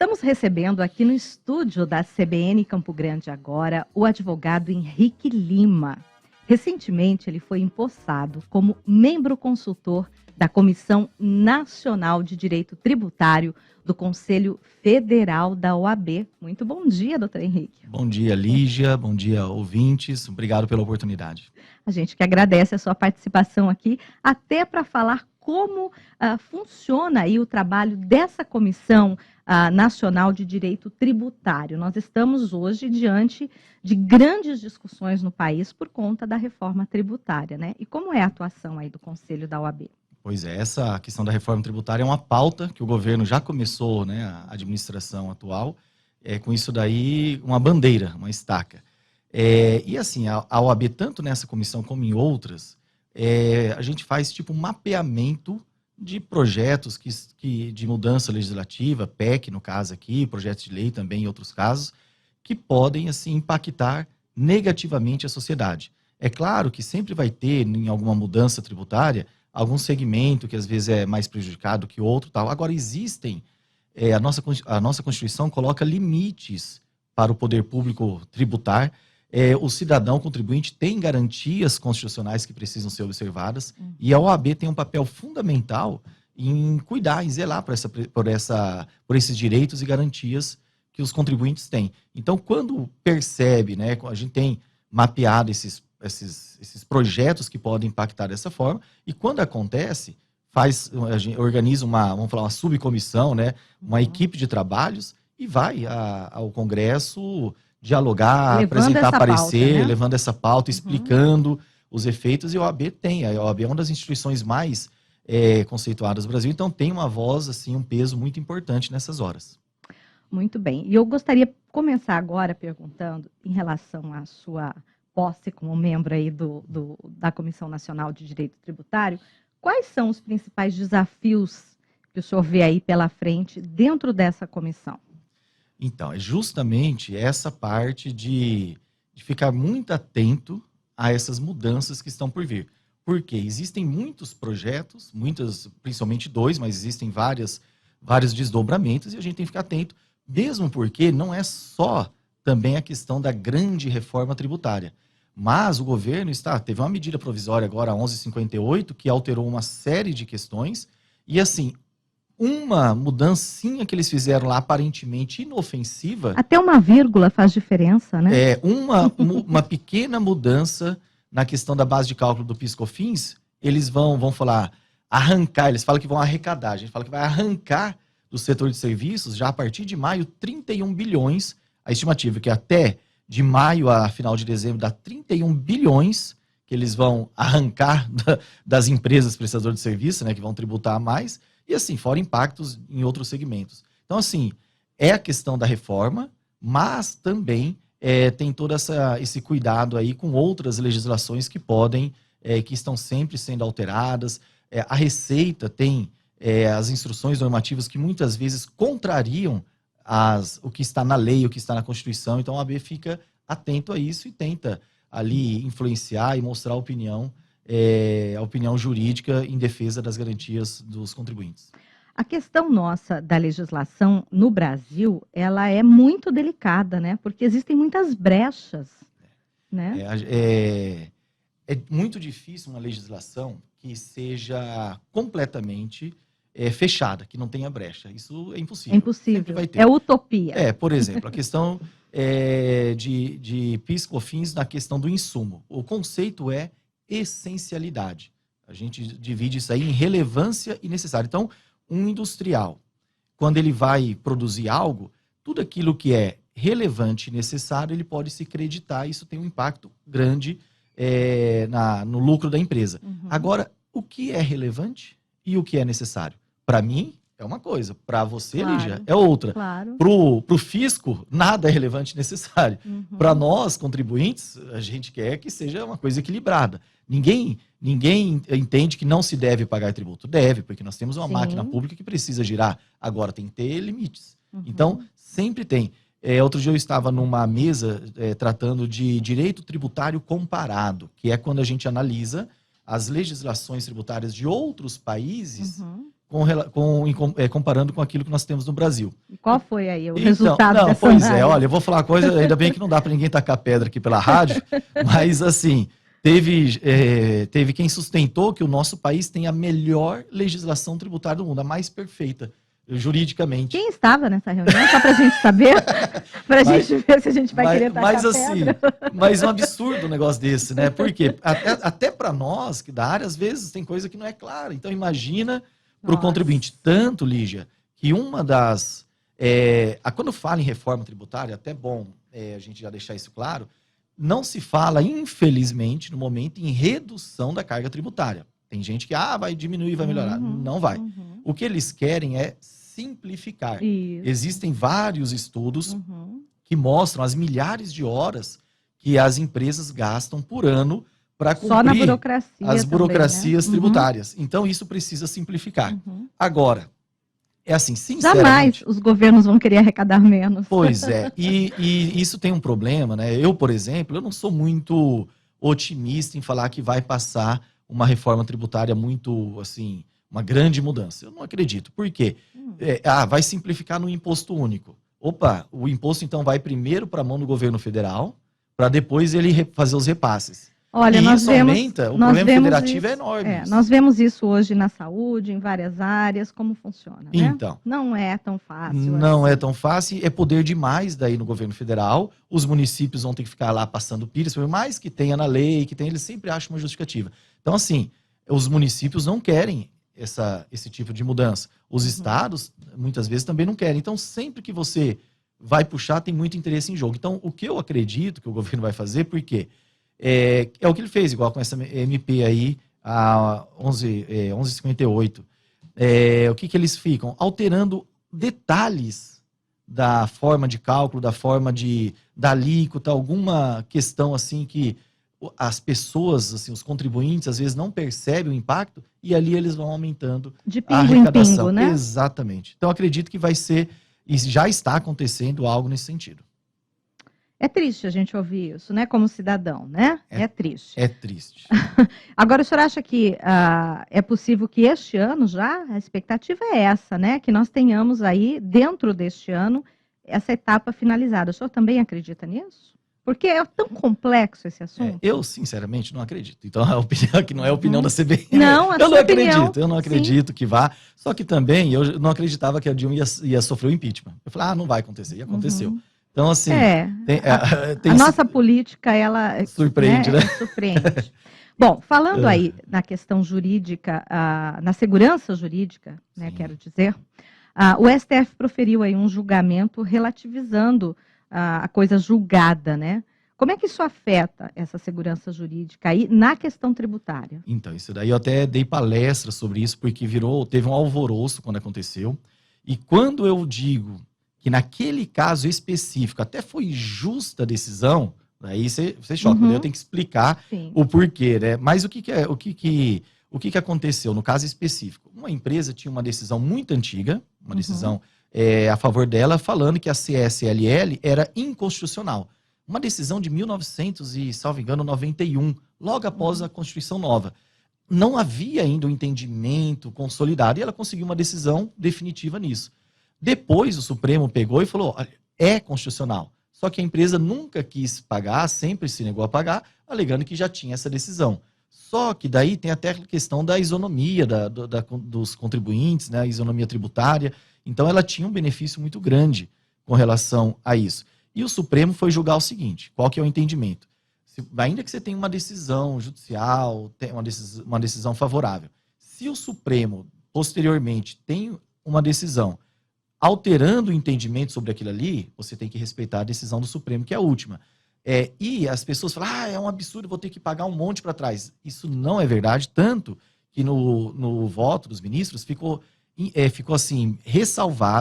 Estamos recebendo aqui no estúdio da CBN Campo Grande agora o advogado Henrique Lima. Recentemente, ele foi empossado como membro consultor da Comissão Nacional de Direito Tributário do Conselho Federal da OAB. Muito bom dia, doutor Henrique. Bom dia, Lígia. Bom dia, ouvintes. Obrigado pela oportunidade. A gente que agradece a sua participação aqui, até para falar como funciona aí o trabalho dessa Comissão Nacional de Direito Tributário. Nós estamos hoje diante de grandes discussões no país por conta da reforma tributária, né? E como é a atuação aí do Conselho da OAB? Pois é, essa questão da reforma tributária é uma pauta que o governo já começou, né, a administração atual, com isso daí uma bandeira, uma estaca. E assim, a OAB, tanto nessa comissão como em outras, a gente faz tipo um mapeamento de projetos de mudança legislativa, PEC no caso aqui, projetos de lei também em outros casos, que podem assim impactar negativamente a sociedade. É claro que sempre vai ter, em alguma mudança tributária, algum segmento que às vezes é mais prejudicado que outro, tal. Agora existem, a nossa Constituição coloca limites para o poder público tributar. O cidadão contribuinte tem garantias constitucionais que precisam ser observadas, e a OAB tem um papel fundamental em cuidar, em zelar por esses direitos e garantias que os contribuintes têm. Então, quando percebe, né, a gente tem mapeado esses projetos que podem impactar dessa forma, e quando acontece, a gente organiza uma subcomissão, né, uma equipe de trabalhos, e vai ao Congresso dialogar, levando apresentar parecer, pauta, né? levando essa pauta, explicando os efeitos, e a OAB tem. A OAB é uma das instituições mais conceituadas do Brasil, então tem uma voz, assim, um peso muito importante nessas horas. Muito bem. E eu gostaria de começar agora perguntando, em relação à sua posse como membro aí da Comissão Nacional de Direito Tributário, quais são os principais desafios que o senhor vê aí pela frente dentro dessa comissão? Então, é justamente essa parte de ficar muito atento a essas mudanças que estão por vir. Porque existem muitos projetos, principalmente dois, mas existem vários desdobramentos, e a gente tem que ficar atento, mesmo porque não é só também a questão da grande reforma tributária. Mas o governo teve uma medida provisória agora, a 1158, que alterou uma série de questões, e assim, uma mudancinha que eles fizeram lá, aparentemente inofensiva... Até uma vírgula faz diferença, né? Uma pequena mudança na questão da base de cálculo do PIS/COFINS, eles vão falar, arrancar, eles falam que vão arrecadar, a gente fala que vai arrancar do setor de serviços, já a partir de maio, 31 bilhões, a estimativa que até de maio a final de dezembro dá 31 bilhões que eles vão arrancar das empresas prestadoras de serviço, né, que vão tributar mais, e assim, fora impactos em outros segmentos. Então, assim, é a questão da reforma, mas também tem todo esse cuidado aí com outras legislações que que estão sempre sendo alteradas. A Receita tem as instruções normativas que muitas vezes contrariam o que está na lei, o que está na Constituição. Então, a OAB fica atento a isso e tenta ali influenciar e mostrar a opinião jurídica em defesa das garantias dos contribuintes. A questão nossa da legislação no Brasil, ela é muito delicada, né? Porque existem muitas brechas, né? É muito difícil uma legislação que seja completamente fechada, que não tenha brecha. Isso é impossível. É impossível. Sempre vai ter. É utopia. Por exemplo, a questão de PIS/COFINS na questão do insumo. O conceito é essencialidade. A gente divide isso aí em relevância e necessário. Então, um industrial, quando ele vai produzir algo, tudo aquilo que é relevante e necessário, ele pode se creditar, isso tem um impacto grande no lucro da empresa. Agora, o que é relevante e o que é necessário? Para mim, é uma coisa. Para você, claro, Lígia, é outra. Claro. Pro fisco, nada é relevante e necessário. Para nós, contribuintes, a gente quer que seja uma coisa equilibrada. Ninguém entende que não se deve pagar tributo. Deve, porque nós temos uma máquina pública que precisa girar. Agora, tem que ter limites. Então, sempre tem. Outro dia eu estava numa mesa tratando de direito tributário comparado, que é quando a gente analisa as legislações tributárias de outros países comparando com aquilo que nós temos no Brasil. E qual foi aí o resultado dessa pois análise? olha, eu vou falar uma coisa, ainda bem que não dá para ninguém tacar pedra aqui pela rádio, mas assim, teve quem sustentou que o nosso país tem a melhor legislação tributária do mundo, a mais perfeita, juridicamente. Quem estava nessa reunião? Só para a gente saber, para a gente ver se a gente vai querer tacar pedra. Mas é um absurdo um negócio desse, né? Porque até para nós, que da área, às vezes tem coisa que não é clara. Então imagina para o contribuinte. Tanto, Lígia, que uma das... quando fala em reforma tributária, até bom a gente já deixar isso claro, não se fala, infelizmente, no momento, em redução da carga tributária. Tem gente que vai diminuir, vai melhorar. Não vai. O que eles querem é simplificar. Isso. Existem vários estudos que mostram as milhares de horas que as empresas gastam por ano para cumprir só na burocracia as burocracias também, né? tributárias. Então, isso precisa simplificar. Agora, é assim, sinceramente... Jamais os governos vão querer arrecadar menos. Pois é. E isso tem um problema, né? Eu, por exemplo, eu não sou muito otimista em falar que vai passar uma reforma tributária muito, assim, uma grande mudança. Eu não acredito. Por quê? Vai simplificar no imposto único. Opa, o imposto, então, vai primeiro para a mão do governo federal, para depois ele fazer os repasses. Olha, isso aumenta, o problema federativo é enorme. Nós vemos isso hoje na saúde, em várias áreas, como funciona, né? Então, não é tão fácil. Não assim. é tão fácil, é poder demais daí no governo federal. Os municípios vão ter que ficar lá passando pires, por mais que tenha na lei, eles sempre acham uma justificativa. Então, assim, os municípios não querem esse tipo de mudança. Os estados, muitas vezes, também não querem. Então, sempre que você vai puxar, tem muito interesse em jogo. Então, o que eu acredito que o governo vai fazer, porque é o que ele fez, igual com essa MP aí, a 1158. O que eles ficam? Alterando detalhes da forma de cálculo, da forma da alíquota, alguma questão assim que as pessoas, assim, os contribuintes, às vezes não percebem o impacto e ali eles vão aumentando de a pingo arrecadação. Em pingo, né? Exatamente. Então, acredito que vai ser, e já está acontecendo algo nesse sentido. É triste a gente ouvir isso, né? Como cidadão, né? É triste. É triste. Agora, o senhor acha que é possível que este ano já, a expectativa é essa, né? Que nós tenhamos aí, dentro deste ano, essa etapa finalizada. O senhor também acredita nisso? Porque é tão complexo esse assunto. Eu, sinceramente, não acredito. Então, a opinião que não é a opinião da CBN. Não, a eu sua opinião, eu não acredito que vá. Só que também, eu não acreditava que a Dilma ia sofrer o impeachment. Eu falei, não vai acontecer. E aconteceu. Então, assim... a nossa política, ela... Surpreende, né? Surpreende. Bom, falando aí na questão jurídica, na segurança jurídica, né, quero dizer, o STF proferiu aí um julgamento relativizando a coisa julgada, né? Como é que isso afeta essa segurança jurídica aí na questão tributária? Então, isso daí eu até dei palestra sobre isso, porque teve um alvoroço quando aconteceu. E quando eu digo que naquele caso específico até foi justa a decisão, aí você choca, eu tenho que explicar o porquê, né? Mas o que aconteceu no caso específico? Uma empresa tinha uma decisão muito antiga, uma decisão a favor dela, falando que a CSLL era inconstitucional. Uma decisão de 1900 e, salvo engano, 91, logo após a Constituição Nova. Não havia ainda um entendimento consolidado e ela conseguiu uma decisão definitiva nisso. Depois o Supremo pegou e falou, olha, é constitucional. Só que a empresa nunca quis pagar, sempre se negou a pagar, alegando que já tinha essa decisão. Só que daí tem até a questão da isonomia dos contribuintes, né, a isonomia tributária. Então ela tinha um benefício muito grande com relação a isso. E o Supremo foi julgar o seguinte, qual que é o entendimento? Ainda que você tenha uma decisão judicial, uma decisão favorável, se o Supremo, posteriormente, tem uma decisão alterando o entendimento sobre aquilo ali, você tem que respeitar a decisão do Supremo, que é a última. E as pessoas falam, é um absurdo, vou ter que pagar um monte para trás. Isso não é verdade, tanto que no voto dos ministros ficou assim,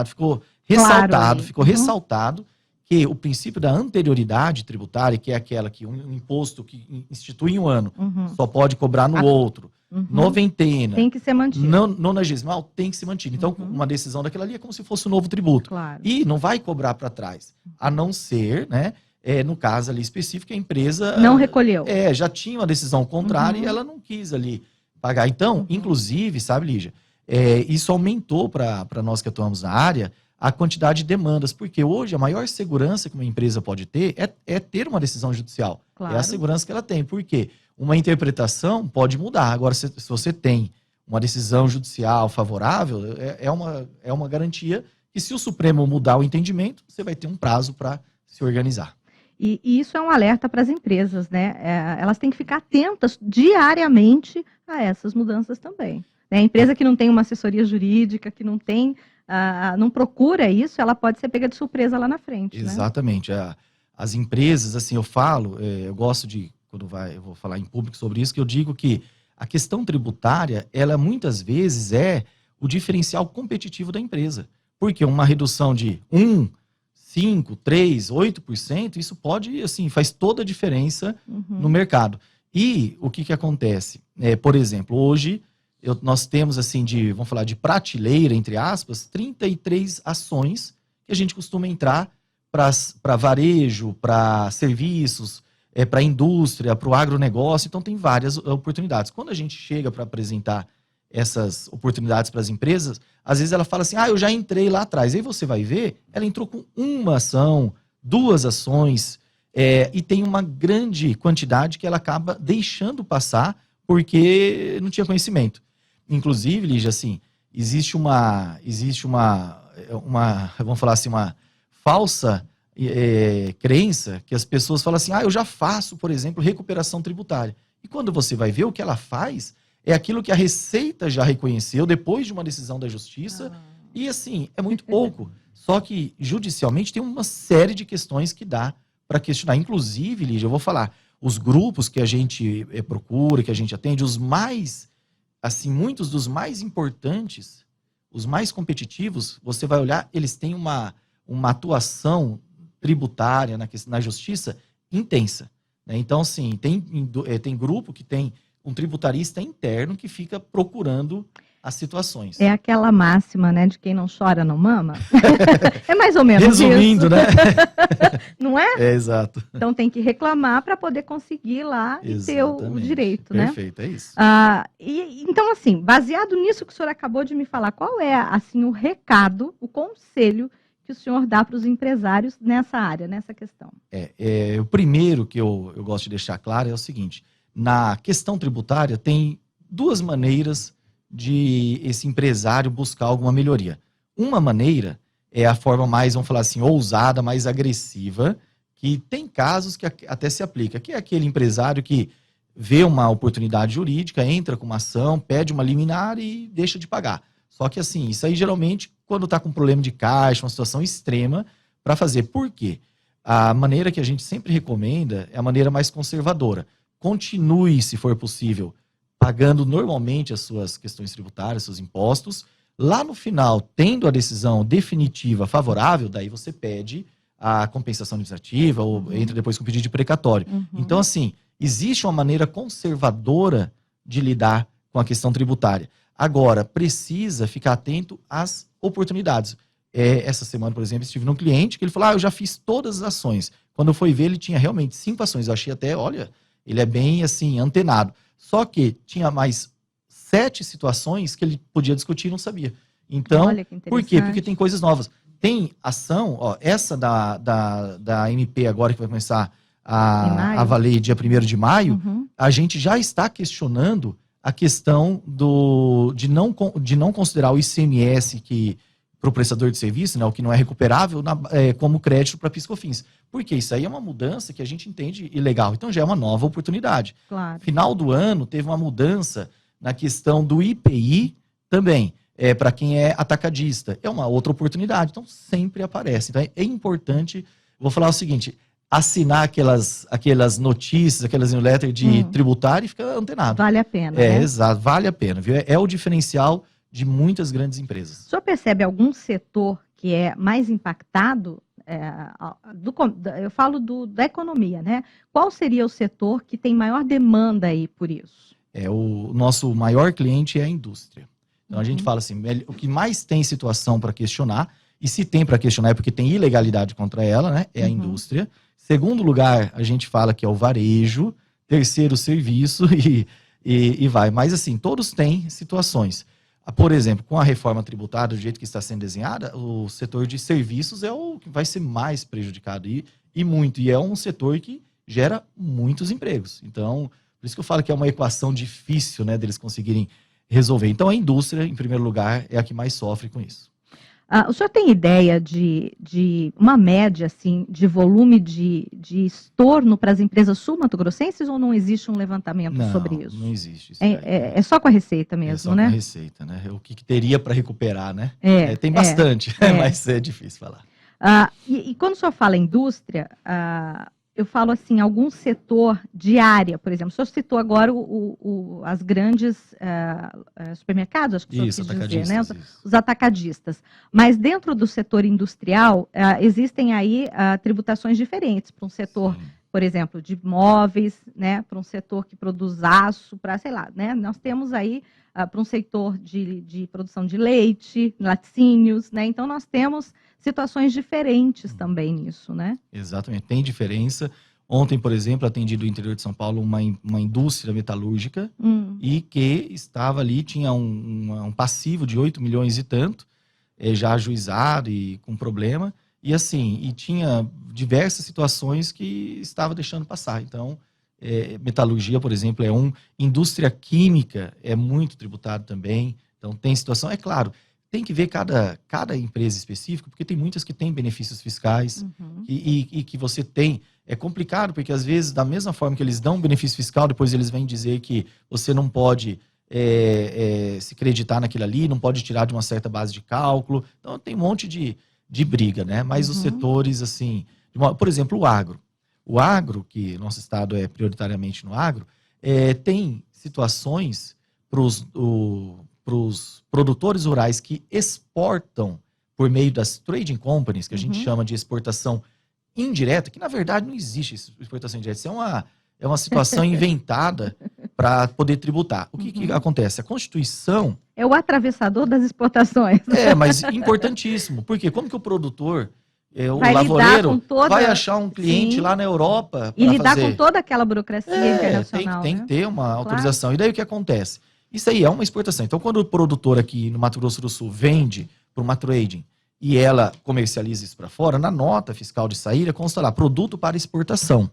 ficou ressaltado que o princípio da anterioridade tributária, que é aquela que um imposto que institui em um ano só pode cobrar no outro, noventena, tem que ser mantido. Nonagesimal tem que ser mantido. Então, uma decisão daquela ali é como se fosse um novo tributo. Claro. E não vai cobrar para trás, a não ser, né, no caso ali específico, a empresa... Não recolheu. Já tinha uma decisão contrária e ela não quis ali pagar. Então, inclusive, sabe, Lígia, isso aumentou para nós que atuamos na área a quantidade de demandas, porque hoje a maior segurança que uma empresa pode ter é ter uma decisão judicial. Claro. É a segurança que ela tem, porque uma interpretação pode mudar. Agora, se você tem uma decisão judicial favorável, é uma garantia que se o Supremo mudar o entendimento, você vai ter um prazo para se organizar. E isso é um alerta para as empresas, né? Elas têm que ficar atentas diariamente a essas mudanças também. A empresa que não tem uma assessoria jurídica, que não tem, não procura isso, ela pode ser pega de surpresa lá na frente. Exatamente. Né? As empresas, assim, eu gosto de, quando eu vou falar em público sobre isso, que eu digo que a questão tributária, ela muitas vezes é o diferencial competitivo da empresa. Porque uma redução de 1%, 5%, 3%, 8%, isso pode, assim, faz toda a diferença no mercado. E o que acontece? Por exemplo, hoje nós temos, assim, vamos falar de prateleira, entre aspas, 33 ações que a gente costuma entrar para varejo, para serviços, para a indústria, para o agronegócio. Então, tem várias oportunidades. Quando a gente chega para apresentar essas oportunidades para as empresas, às vezes ela fala assim, eu já entrei lá atrás. Aí você vai ver, ela entrou com uma ação, 2 ações, e tem uma grande quantidade que ela acaba deixando passar porque não tinha conhecimento. Inclusive, Lígia, assim, existe uma vamos falar assim, uma falsa crença que as pessoas falam assim, eu já faço, por exemplo, recuperação tributária. E quando você vai ver, o que ela faz é aquilo que a Receita já reconheceu depois de uma decisão da Justiça, e assim, é muito pouco. Só que, judicialmente, tem uma série de questões que dá para questionar. Inclusive, Lígia, eu vou falar, os grupos que a gente procura, que a gente atende, muitos dos mais importantes, os mais competitivos, você vai olhar, eles têm uma atuação tributária na justiça intensa. Né? Então, assim, tem grupo que tem um tributarista interno que fica procurando as situações. É aquela máxima, né, de quem não chora não mama. É mais ou menos resumindo, isso. Né? Não é? Exato. Então tem que reclamar para poder conseguir ir lá e ter o direito, né? Perfeito, é isso. Então, assim, baseado nisso que o senhor acabou de me falar, qual é, assim, o recado, o conselho que o senhor dá para os empresários nessa área, nessa questão? O primeiro que eu gosto de deixar claro é o seguinte: na questão tributária, tem 2 maneiras de esse empresário buscar alguma melhoria. Uma maneira é a forma mais, vamos falar assim, ousada, mais agressiva, que tem casos que até se aplica, que é aquele empresário que vê uma oportunidade jurídica, entra com uma ação, pede uma liminar e deixa de pagar. Só que assim, isso aí geralmente, quando está com problema de caixa, uma situação extrema, para fazer. Por quê? A maneira que a gente sempre recomenda é a maneira mais conservadora. Continue, se for possível, pagando normalmente as suas questões tributárias, seus impostos. Lá no final, tendo a decisão definitiva favorável, daí você pede a compensação administrativa ou entra depois com pedido de precatório. Então, assim, existe uma maneira conservadora de lidar com a questão tributária. Agora, precisa ficar atento às oportunidades. Essa semana, por exemplo, estive num cliente que ele falou, eu já fiz todas as ações. Quando eu fui ver, ele tinha realmente 5 ações. Eu achei até, olha, ele é bem, assim, antenado. Só que tinha mais 7 situações que ele podia discutir e não sabia. Então, por quê? Porque tem coisas novas. Tem ação, essa da MP agora que vai começar a valer dia 1º de maio, a gente já está questionando a questão de não considerar o ICMS para o prestador de serviço, né, o que não é recuperável, como crédito para PIS/COFINS. Porque isso aí é uma mudança que a gente entende ilegal. Então já é uma nova oportunidade. Claro. Final do ano teve uma mudança na questão do IPI também, para quem é atacadista. É uma outra oportunidade. Então sempre aparece. Então é importante, vou falar o seguinte, assinar aquelas notícias, aquelas newsletters de tributário e ficar antenado. Vale a pena, né? Exato, vale a pena. Viu? É o diferencial de muitas grandes empresas. O senhor percebe algum setor que é mais impactado? Eu falo da economia, né? Qual seria o setor que tem maior demanda aí por isso? O nosso maior cliente é a indústria. Então a gente fala assim, o que mais tem situação para questionar, e se tem para questionar é porque tem ilegalidade contra ela, né? É a indústria. Segundo lugar, a gente fala que é o varejo. Terceiro, serviço e vai. Mas assim, todos têm situações. Por exemplo, com a reforma tributária, do jeito que está sendo desenhada, o setor de serviços é o que vai ser mais prejudicado e muito. E é um setor que gera muitos empregos. Então, por isso que eu falo que é uma equação difícil, né, deles conseguirem resolver. Então, a indústria, em primeiro lugar, é a que mais sofre com isso. O senhor tem ideia de uma média assim, de volume de estorno para as empresas sul-mato-grossenses ou não existe um levantamento sobre isso? Não existe. Isso é só com a Receita mesmo, né? É só com a Receita, né? O que teria para recuperar, né? Tem É, bastante, mas é difícil falar. E quando o senhor fala indústria, eu falo assim, algum setor de área, por exemplo. O senhor citou agora as grandes supermercados, acho que o senhor quis dizer, né? Os atacadistas. Mas dentro do setor industrial, existem aí tributações diferentes para um setor, sim, por exemplo, de móveis, né? Para um setor que produz aço, para, sei lá, né? Nós temos aí para um setor de produção de leite, laticínios, né? Então, nós temos situações diferentes também nisso, né? Exatamente, tem diferença. Ontem, por exemplo, atendi do interior de São Paulo uma indústria metalúrgica e que estava ali, tinha um passivo de 8 milhões e tanto, já ajuizado e com problema, e assim, e tinha diversas situações que estava deixando passar. Então, metalurgia, por exemplo, indústria química é muito tributado também, então tem situação, é claro, tem que ver cada empresa específica, porque tem muitas que têm benefícios fiscais e que você tem. É complicado, porque às vezes, da mesma forma que eles dão um benefício fiscal, depois eles vêm dizer que você não pode se creditar naquilo ali, não pode tirar de uma certa base de cálculo. Então, tem um monte de briga, né? Mas os setores, assim, por exemplo, o agro. O agro, que nosso estado é prioritariamente no agro, tem situações para os produtores rurais que exportam por meio das trading companies, que a gente chama de exportação indireta, que na verdade não existe exportação indireta, isso é uma situação inventada para poder tributar. O que acontece? A Constituição... É o atravessador das exportações. Mas importantíssimo, porque como que o produtor... o lavoureiro vai achar um cliente, sim, lá na Europa e lidar com toda aquela burocracia internacional. Tem que ter uma autorização. Claro. E daí o que acontece? Isso aí é uma exportação. Então, quando o produtor aqui no Mato Grosso do Sul vende para uma trading e ela comercializa isso para fora, na nota fiscal de saída consta lá, produto para exportação.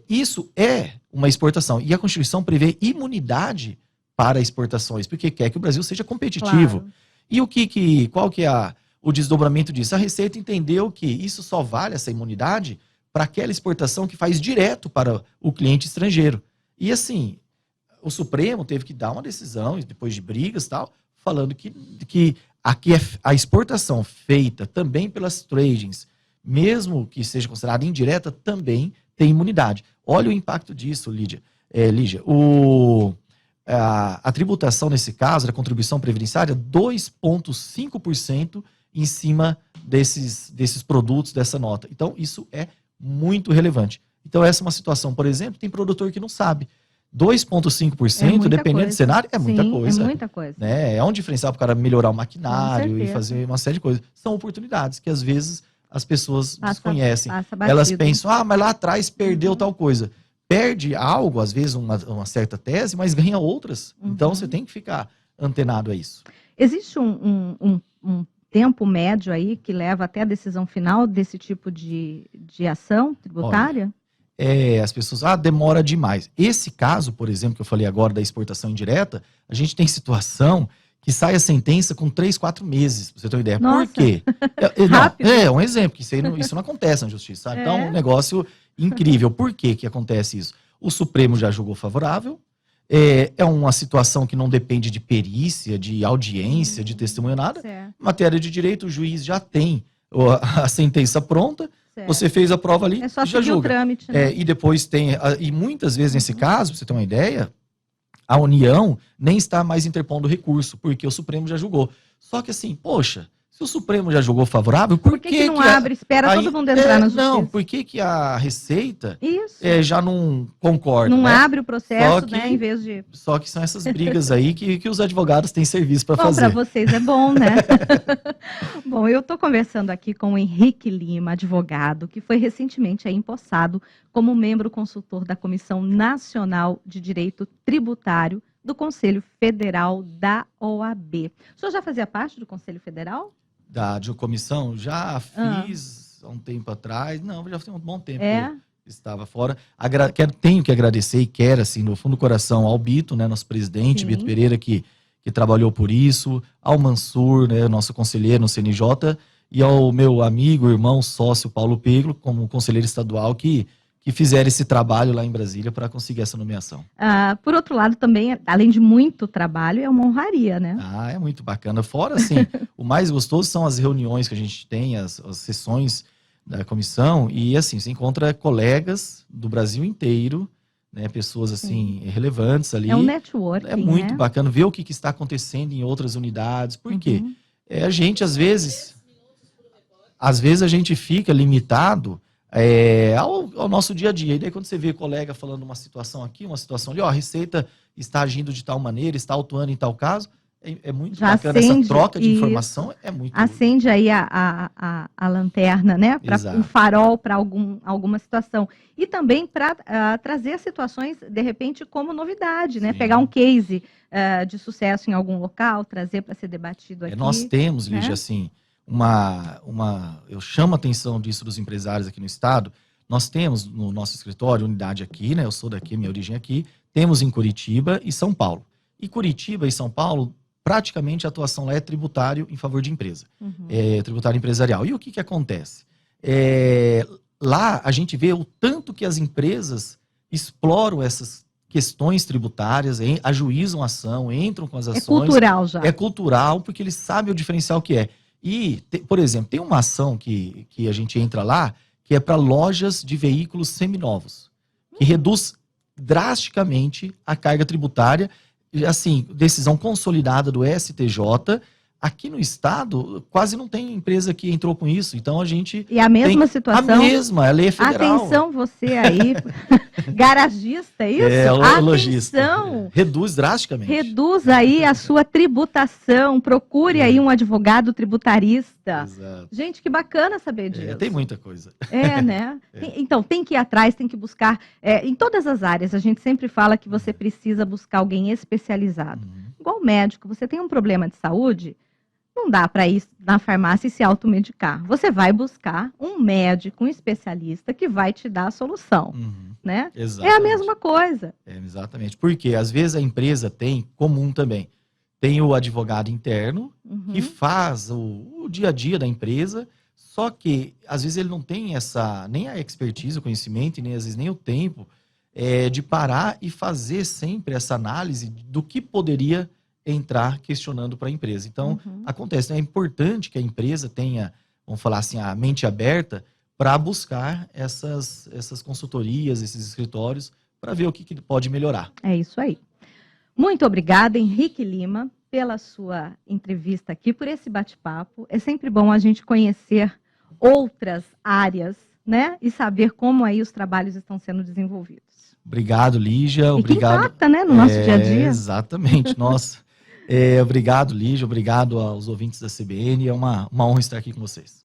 Isso é uma exportação. E a Constituição prevê imunidade para exportações, porque quer que o Brasil seja competitivo. Claro. E qual que é o desdobramento disso? A Receita entendeu que isso só vale, essa imunidade, para aquela exportação que faz direto para o cliente estrangeiro. E assim, o Supremo teve que dar uma decisão, depois de brigas e tal, falando que aqui a exportação feita também pelas tradings, mesmo que seja considerada indireta, também tem imunidade. Olha o impacto disso, Lígia. A tributação, nesse caso, da contribuição previdenciária, 2,5% em cima desses produtos, dessa nota. Então, isso é muito relevante. Então, essa é uma situação, por exemplo, tem produtor que não sabe. 2,5%, dependendo do cenário, é muita coisa. É muita coisa. Né? É um diferencial para o cara melhorar o maquinário e fazer uma série de coisas. São oportunidades que, às vezes, as pessoas desconhecem. Elas pensam, mas lá atrás perdeu tal coisa. Perde algo, às vezes, uma certa tese, mas ganha outras. Então, você tem que ficar antenado a isso. Existe um tempo médio aí que leva até a decisão final desse tipo de ação tributária? Olha, as pessoas, demora demais. Esse caso, por exemplo, que eu falei agora da exportação indireta, a gente tem situação que sai a sentença com 3, 4 meses, pra você ter uma ideia. Nossa. Por quê? É um exemplo, que isso não acontece na justiça. Então, é um negócio incrível. Por que acontece isso? O Supremo já julgou favorável, é uma situação que não depende de perícia, de audiência, de testemunho, nada. Certo. Em matéria de direito, o juiz já tem a sentença pronta, certo. Você fez a prova ali, só já julga. O trâmite, né? E depois tem, e muitas vezes nesse caso, pra você ter uma ideia, a União nem está mais interpondo recurso, porque o Supremo já julgou. Só que assim, poxa, se o Supremo já julgou favorável, por que não abre, espera todo mundo entrar na justiça? Não, por que a Receita já não concorda? Não, né? abre o processo, né, em vez de... Só que são essas brigas aí que os advogados têm serviço para fazer. Para vocês é bom, né? Bom, eu estou conversando aqui com o Henrique Lima, advogado, que foi recentemente empossado como membro consultor da Comissão Nacional de Direito Tributário do Conselho Federal da OAB. O senhor já fazia parte do Conselho Federal? De comissão, já fiz há um tempo atrás. Não, já tem um bom tempo que eu estava fora. Tenho que agradecer e quero, assim, no fundo do coração, ao Bito, né, nosso presidente, Bito Pereira, que trabalhou por isso, ao Mansur, né, nosso conselheiro no CNJ, e ao meu amigo, irmão, sócio Paulo Peglo, como conselheiro estadual, que fizeram esse trabalho lá em Brasília para conseguir essa nomeação. Por outro lado, também, além de muito trabalho, é uma honraria, né? É muito bacana. Fora, assim, o mais gostoso são as reuniões que a gente tem, as sessões da comissão, e assim, você encontra colegas do Brasil inteiro, né, pessoas assim, relevantes ali. É um networking, é muito bacana ver o que está acontecendo em outras unidades. Por quê? A gente, às vezes a gente fica limitado ao nosso dia a dia. E daí quando você vê colega falando uma situação aqui, uma situação ali, a Receita está agindo de tal maneira, está autuando em tal caso, é muito bacana essa troca de informação, é muito... Acende aí a lanterna, né? Um farol para alguma situação. E também para trazer situações, de repente, como novidade, né? Pegar um case de sucesso em algum local, trazer para ser debatido aqui. Nós temos, Lígia, assim, eu chamo a atenção disso dos empresários aqui no estado. Nós temos no nosso escritório, unidade aqui, né? Eu sou daqui, minha origem aqui. Temos em Curitiba e São Paulo. E Curitiba e São Paulo, praticamente a atuação lá é tributário em favor de empresa. Tributário empresarial. E o que acontece? Lá a gente vê o tanto que as empresas exploram essas questões tributárias, ajuizam a ação, entram com as ações. É cultural já. É cultural, porque eles sabem o diferencial que é. E, por exemplo, tem uma ação que a gente entra lá, que é para lojas de veículos seminovos, que reduz drasticamente a carga tributária. Assim, decisão consolidada do STJ. Aqui no estado, quase não tem empresa que entrou com isso. Então, a gente... E a mesma situação? A mesma, a lei federal. Atenção, você aí, garagista, é isso? Lojista. Atenção! Reduz drasticamente. Reduz aí a sua tributação. Procure aí um advogado tributarista. Exato. Gente, que bacana saber disso. Tem muita coisa. Né? Então, tem que ir atrás, tem que buscar. Em todas as áreas, a gente sempre fala que você precisa buscar alguém especializado. Igual médico, você tem um problema de saúde... Não dá para ir na farmácia e se automedicar. Você vai buscar um médico, um especialista que vai te dar a solução, né? Exatamente. É a mesma coisa. Exatamente. Porque às vezes a empresa tem, comum também, tem o advogado interno que faz o dia a dia da empresa, só que às vezes ele não tem nem a expertise, o conhecimento, e nem às vezes nem o tempo de parar e fazer sempre essa análise do que poderia entrar questionando para a empresa. Então, acontece, né? É importante que a empresa tenha, vamos falar assim, a mente aberta para buscar essas consultorias, esses escritórios, para ver o que pode melhorar. É isso aí. Muito obrigada, Henrique Lima, pela sua entrevista aqui, por esse bate-papo. É sempre bom a gente conhecer outras áreas, né? E saber como aí os trabalhos estão sendo desenvolvidos. Obrigado, Lígia. Obrigado. Que impacta, né, no nosso dia a dia. Exatamente, nossa. Obrigado, Lígia. Obrigado aos ouvintes da CBN. É uma honra estar aqui com vocês.